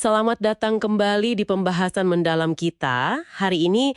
Selamat datang kembali di pembahasan mendalam kita. Hari ini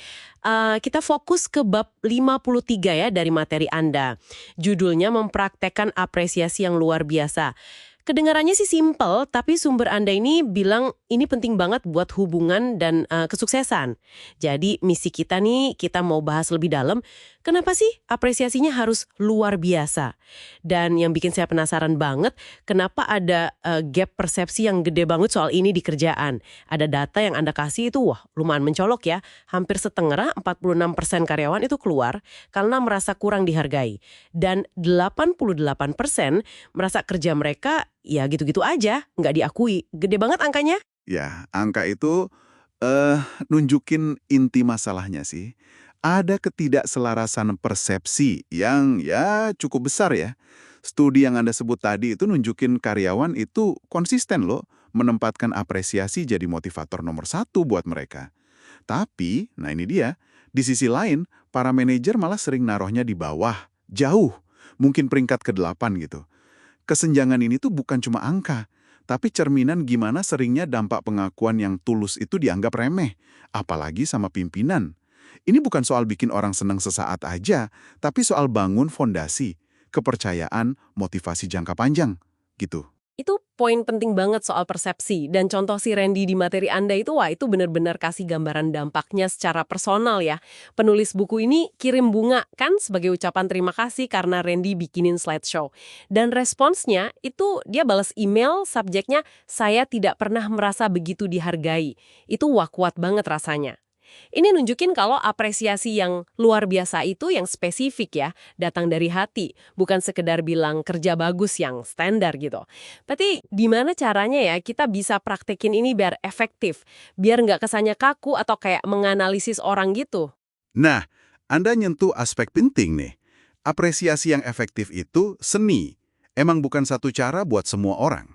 kita fokus ke bab 53 ya dari materi Anda. Judulnya mempraktekkan apresiasi yang luar biasa. Kedengarannya sih simpel, tapi sumber Anda ini bilang ini penting banget buat hubungan dan kesuksesan. Jadi misi kita nih, kita mau bahas lebih dalam, kenapa sih apresiasinya harus luar biasa? Dan yang bikin saya penasaran banget, kenapa ada gap persepsi yang gede banget soal ini di kerjaan. Ada data yang Anda kasih itu, wah lumayan mencolok ya. Hampir setengah, 46% karyawan itu keluar karena merasa kurang dihargai. Dan 88% merasa kerja mereka ya gitu-gitu aja, nggak diakui. Gede banget angkanya. Ya, angka itu nunjukin inti masalahnya sih. Ada ketidakselarasan persepsi yang ya cukup besar ya. Studi yang Anda sebut tadi itu nunjukin karyawan itu konsisten loh menempatkan apresiasi jadi motivator nomor satu buat mereka. Tapi, nah ini dia, di sisi lain, para manajer malah sering naruhnya di bawah, jauh, mungkin peringkat ke-8 gitu. Kesenjangan ini tuh bukan cuma angka, tapi cerminan gimana seringnya dampak pengakuan yang tulus itu dianggap remeh, apalagi sama pimpinan. Ini bukan soal bikin orang senang sesaat aja, tapi soal bangun fondasi, kepercayaan, motivasi jangka panjang, gitu. Itu poin penting banget soal persepsi. Dan contoh si Randy di materi Anda itu, wah itu benar-benar kasih gambaran dampaknya secara personal ya. Penulis buku ini kirim bunga kan sebagai ucapan terima kasih karena Randy bikinin slideshow. Dan responsnya itu dia balas email, subjeknya, saya tidak pernah merasa begitu dihargai. Itu wah kuat banget rasanya. Ini nunjukin kalau apresiasi yang luar biasa itu yang spesifik ya, datang dari hati, bukan sekedar bilang kerja bagus yang standar gitu. Berarti gimana caranya ya kita bisa praktekin ini biar efektif, biar nggak kesannya kaku atau kayak menganalisis orang gitu? Nah, Anda nyentuh aspek penting nih. Apresiasi yang efektif itu seni. Emang bukan satu cara buat semua orang.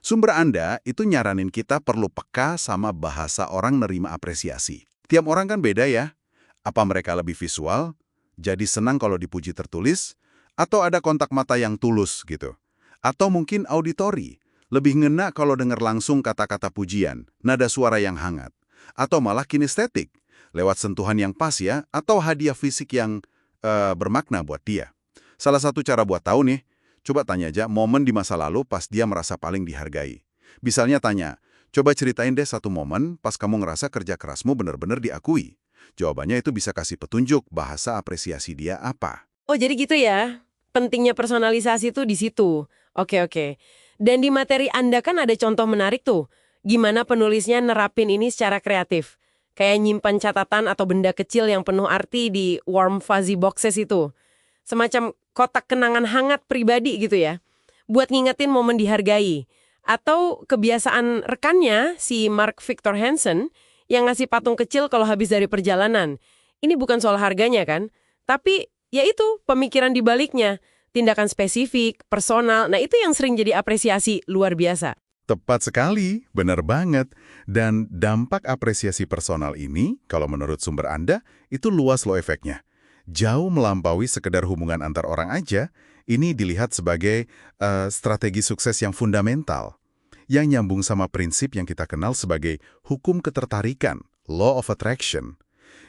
Sumber Anda itu nyaranin kita perlu peka sama bahasa orang nerima apresiasi. Tiap orang kan beda ya. Apa mereka lebih visual, jadi senang kalau dipuji tertulis, atau ada kontak mata yang tulus gitu. Atau mungkin auditori, lebih ngena kalau dengar langsung kata-kata pujian, nada suara yang hangat. Atau malah kinestetik, lewat sentuhan yang pas ya, atau hadiah fisik yang bermakna buat dia. Salah satu cara buat tahu nih, coba tanya aja momen di masa lalu pas dia merasa paling dihargai. Misalnya tanya, coba ceritain deh satu momen pas kamu ngerasa kerja kerasmu benar-benar diakui. Jawabannya itu bisa kasih petunjuk bahasa apresiasi dia apa. Oh jadi gitu ya, pentingnya personalisasi tuh di situ. Oke oke. Dan di materi Anda kan ada contoh menarik tuh, gimana penulisnya nerapin ini secara kreatif. Kayak nyimpan catatan atau benda kecil yang penuh arti di warm fuzzy boxes itu. Semacam kotak kenangan hangat pribadi gitu ya. Buat ngingetin momen dihargai. Atau kebiasaan rekannya, si Mark Victor Hansen, yang ngasih patung kecil kalau habis dari perjalanan. Ini bukan soal harganya kan, tapi ya itu pemikiran di baliknya. Tindakan spesifik, personal, nah itu yang sering jadi apresiasi luar biasa. Tepat sekali, benar banget. Dan dampak apresiasi personal ini, kalau menurut sumber Anda, itu luas loh efeknya. Jauh melampaui sekedar hubungan antar orang aja, ini dilihat sebagai strategi sukses yang fundamental. Yang nyambung sama prinsip yang kita kenal sebagai hukum ketertarikan, law of attraction.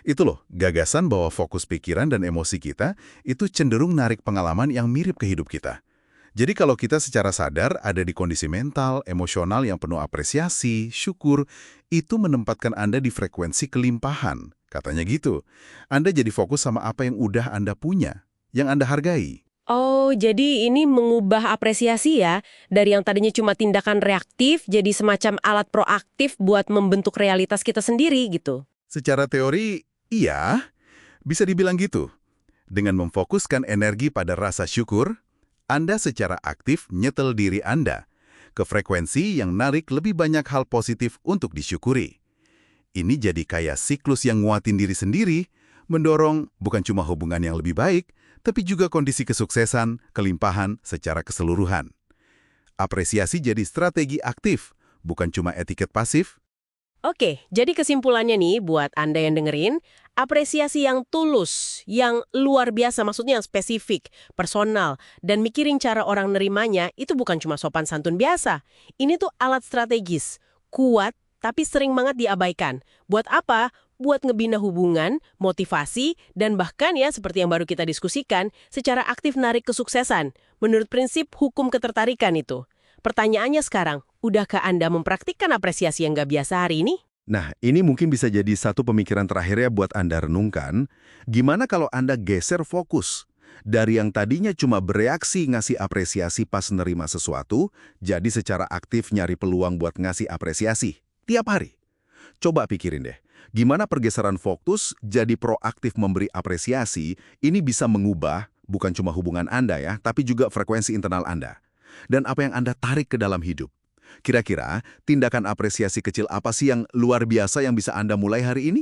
Itu loh, gagasan bahwa fokus pikiran dan emosi kita itu cenderung narik pengalaman yang mirip ke hidup kita. Jadi kalau kita secara sadar ada di kondisi mental, emosional yang penuh apresiasi, syukur, itu menempatkan Anda di frekuensi kelimpahan. Katanya gitu. Anda jadi fokus sama apa yang udah Anda punya, yang Anda hargai. Oh, jadi ini mengubah apresiasi ya, dari yang tadinya cuma tindakan reaktif, jadi semacam alat proaktif buat membentuk realitas kita sendiri gitu. Secara teori, iya, bisa dibilang gitu. Dengan memfokuskan energi pada rasa syukur, Anda secara aktif nyetel diri Anda ke frekuensi yang narik lebih banyak hal positif untuk disyukuri. Ini jadi kayak siklus yang nguatin diri sendiri, mendorong bukan cuma hubungan yang lebih baik, tapi juga kondisi kesuksesan, kelimpahan secara keseluruhan. Apresiasi jadi strategi aktif, bukan cuma etiket pasif. Oke, jadi kesimpulannya nih buat Anda yang dengerin, apresiasi yang tulus, yang luar biasa, maksudnya yang spesifik, personal, dan mikirin cara orang nerimanya, itu bukan cuma sopan santun biasa. Ini tuh alat strategis, kuat, tapi sering banget diabaikan. Buat apa? Buat ngebina hubungan, motivasi, dan bahkan ya seperti yang baru kita diskusikan, secara aktif narik kesuksesan, menurut prinsip hukum ketertarikan itu. Pertanyaannya sekarang, udahkah Anda mempraktikkan apresiasi yang nggak biasa hari ini? Nah, ini mungkin bisa jadi satu pemikiran terakhir ya buat Anda renungkan. Gimana kalau Anda geser fokus? Dari yang tadinya cuma bereaksi ngasih apresiasi pas nerima sesuatu, jadi secara aktif nyari peluang buat ngasih apresiasi tiap hari. Coba pikirin deh, gimana pergeseran fokus jadi proaktif memberi apresiasi, ini bisa mengubah bukan cuma hubungan Anda ya, tapi juga frekuensi internal Anda. Dan apa yang Anda tarik ke dalam hidup. Kira-kira tindakan apresiasi kecil apa sih yang luar biasa yang bisa Anda mulai hari ini?